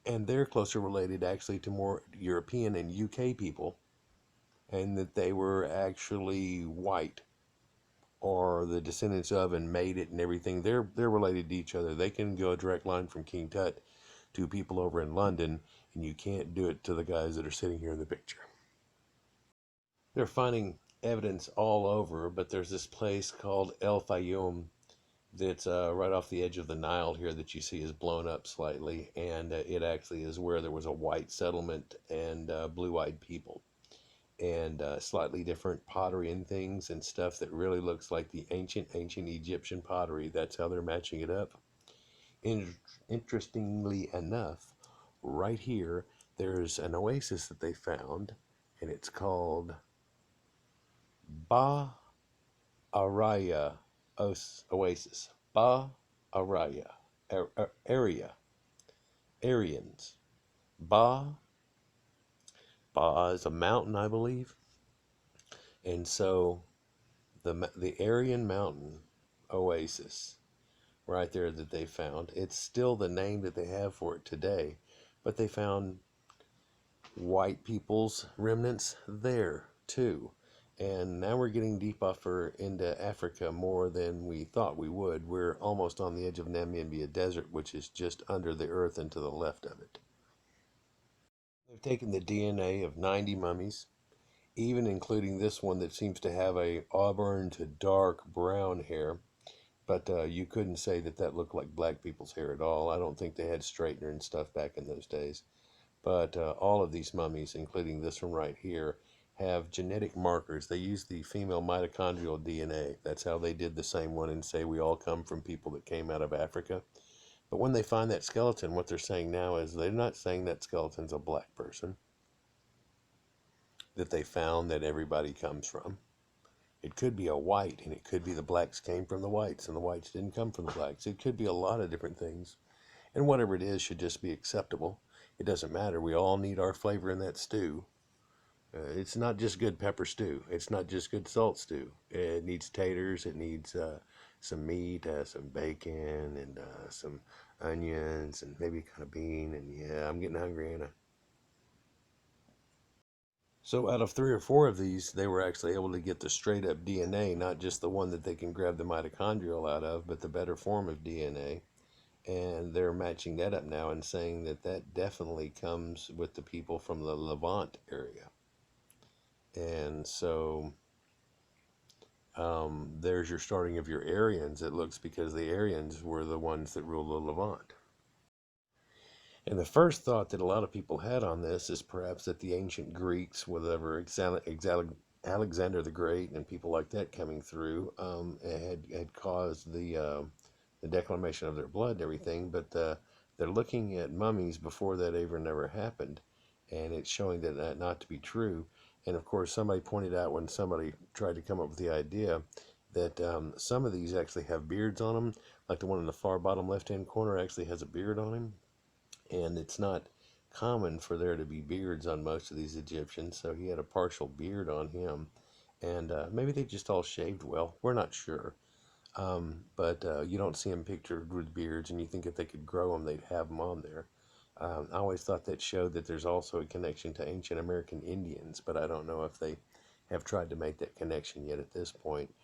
and they're closer related actually to more European and UK people, and that they were actually white or the descendants of and made it and everything. They're related to each other. They can go a direct line from King Tut to people over in London, and you can't do it to the guys that are sitting here in the picture. They're finding evidence all over, but there's this place called El-Fayum that's right off the edge of the Nile here that you see is blown up slightly, and it actually is where there was a white settlement and blue-eyed people, and slightly different pottery and things and stuff that really looks like the ancient Egyptian pottery. That's how they're matching it up. In- Interestingly enough, right here there's an oasis that they found, and it's called Ba Araya Oasis. Ba Araya. Area. Aryans. Ba. Ba is a mountain, I believe. And so the Aryan Mountain Oasis, right there that they found, it's still the name that they have for it today, but they found white people's remnants there too. And now we're getting deep into Africa more than we thought we would. We're almost on the edge of Namibia Desert, which is just under the earth and to the left of it. They've taken the DNA of 90 mummies, even including this one that seems to have a auburn to dark brown hair. But you couldn't say that that looked like black people's hair at all. I don't think they had straightener and stuff back in those days. But all of these mummies, including this one right here, have genetic markers. They use the female mitochondrial DNA. That's how they did the same one and say we all come from people that came out of Africa. But when they find that skeleton, what they're saying now is they're not saying that skeleton's a black person that they found that everybody comes from. It could be a white, and it could be the blacks came from the whites, and the whites didn't come from the blacks. It could be a lot of different things. And whatever it is should just be acceptable. It doesn't matter. We all need our flavor in that stew. It's not just good pepper stew. It's not just good salt stew. It needs taters. It needs some meat, some bacon, and some onions, and maybe kind of bean. And yeah, I'm getting hungry, Anna. So out of 3 or 4 of these, they were actually able to get the straight up DNA, not just the one that they can grab the mitochondrial out of, but the better form of DNA. And they're matching that up now and saying that that definitely comes with the people from the Levant area. And so there's your starting of your Aryans, it looks, because the Aryans were the ones that ruled the Levant. And the first thought that a lot of people had on this is perhaps that the ancient Greeks, whatever Alexander the Great and people like that coming through, had caused the declamation of their blood and everything. But they're looking at mummies before that even ever happened, and it's showing that not to be true. And of course, somebody pointed out when somebody tried to come up with the idea that some of these actually have beards on them, like the one in the far bottom left-hand corner actually has a beard on him. And it's not common for there to be beards on most of these Egyptians, so he had a partial beard on him. And maybe they just all shaved well. We're not sure. But you don't see them pictured with beards, and you think if they could grow them, they'd have them on there. I always thought that showed that there's also a connection to ancient American Indians, but I don't know if they have tried to make that connection yet at this point.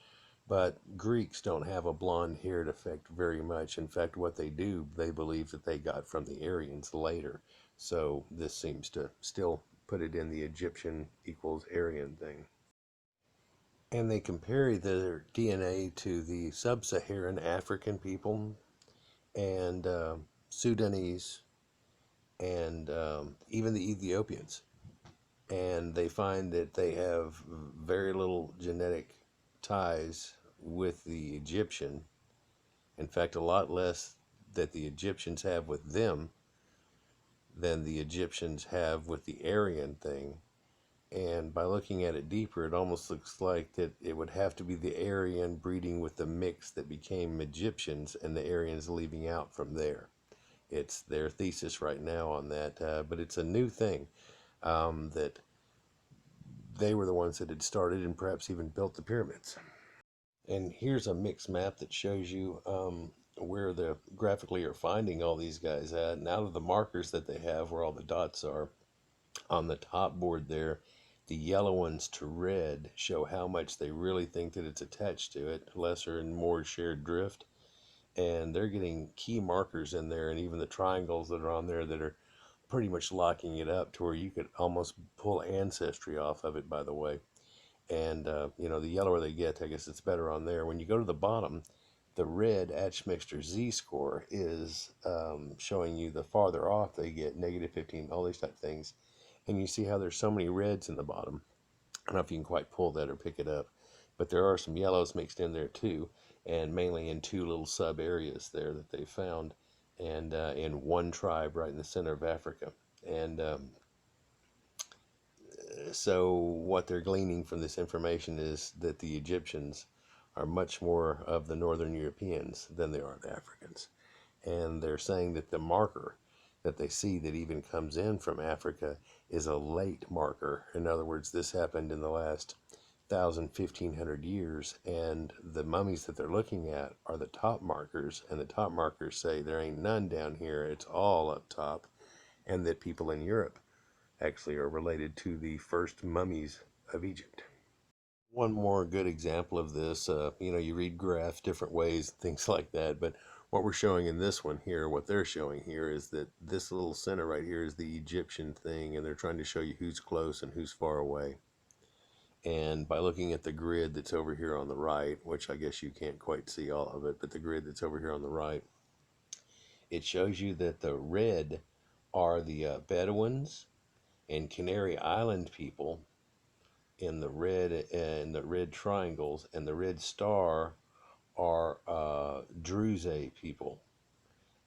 But Greeks don't have a blonde haired effect very much. In fact, what they do, they believe that they got from the Aryans later. So this seems to still put it in the Egyptian equals Aryan thing. And they compare their DNA to the sub-Saharan African people and Sudanese and even the Ethiopians. And they find that they have very little genetic ties with the Egyptian. In fact, a lot less that the Egyptians have with them than the Egyptians have with the Aryan thing. And by looking at it deeper, it almost looks like that it would have to be the Aryan breeding with the mix that became Egyptians, and the Aryans leaving out from there. It's their thesis right now on that, but it's a new thing that they were the ones that had started and perhaps even built the pyramids. And here's a mixed map that shows you where the graphically are finding all these guys at. And out of the markers that they have where all the dots are on the top board there, the yellow ones to red show how much they really think that it's attached to it, lesser and more shared drift. And they're getting key markers in there, and even the triangles that are on there that are pretty much locking it up to where you could almost pull ancestry off of it, by the way. And the yellower they get, I guess it's better on there. When you go to the bottom, The red admixture z-score is showing you the farther off they get, -15, all these type things. And you see how there's so many reds in the bottom. I don't know if you can quite pull that or pick it up, but there are some yellows mixed in there too, and mainly in two little sub areas there that they found, and in one tribe right in the center of Africa. And so what they're gleaning from this information is that the Egyptians are much more of the Northern Europeans than they are the Africans. And they're saying that the marker that they see that even comes in from Africa is a late marker. In other words, this happened in the last 1,000–1,500 years, and the mummies that they're looking at are the top markers, and the top markers say there ain't none down here, it's all up top, and that people in Europe actually are related to the first mummies of Egypt. One more good example of this, you read graphs different ways, things like that, but what we're showing in this one here, what they're showing here is that this little center right here is the Egyptian thing, and they're trying to show you who's close and who's far away. And by looking at the grid that's over here on the right, which I guess you can't quite see all of it, but the grid that's over here on the right, it shows you that the red are the Bedouins and Canary Island people in the red triangles, and the red star are Druze people,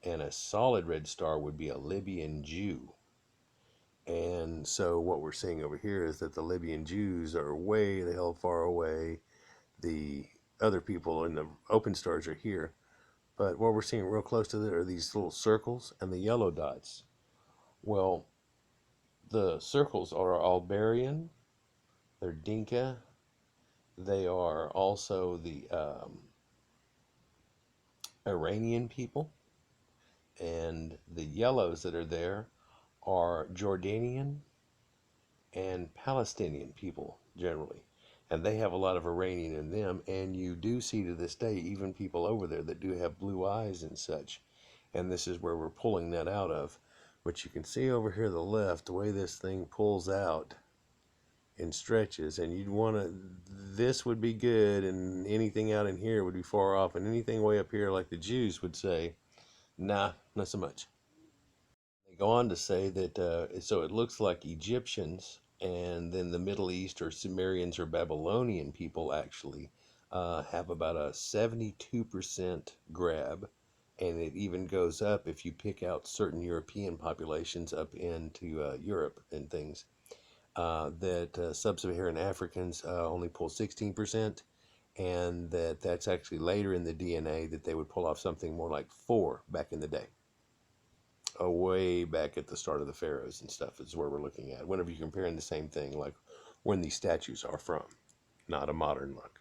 and a solid red star would be a Libyan Jew. And so what we're seeing over here is that the Libyan Jews are way the hell far away. The other people in the open stars are here. But what we're seeing real close to it are these little circles and the yellow dots. Well, the circles are Albarian, they're Dinka, they are also the Iranian people, and the yellows that are there are Jordanian and Palestinian people generally, and they have a lot of Iranian in them, and you do see to this day even people over there that do have blue eyes and such, and this is where we're pulling that out of. But you can see over here to the left the way this thing pulls out and stretches, and you'd want to, this would be good, and anything out in here would be far off, and anything way up here, like the Jews would say, nah, not so much. They go on to say that so it looks like Egyptians and then the Middle East or Sumerians or Babylonian people actually have about a 72% grab, and it even goes up if you pick out certain European populations up into Europe and things. That sub-Saharan Africans only pull 16%, and that's actually later in the DNA that they would pull off something more like 4 back in the day. Way back at the start of the pharaohs and stuff is where we're looking at. Whenever you're comparing the same thing, like when these statues are from, not a modern look.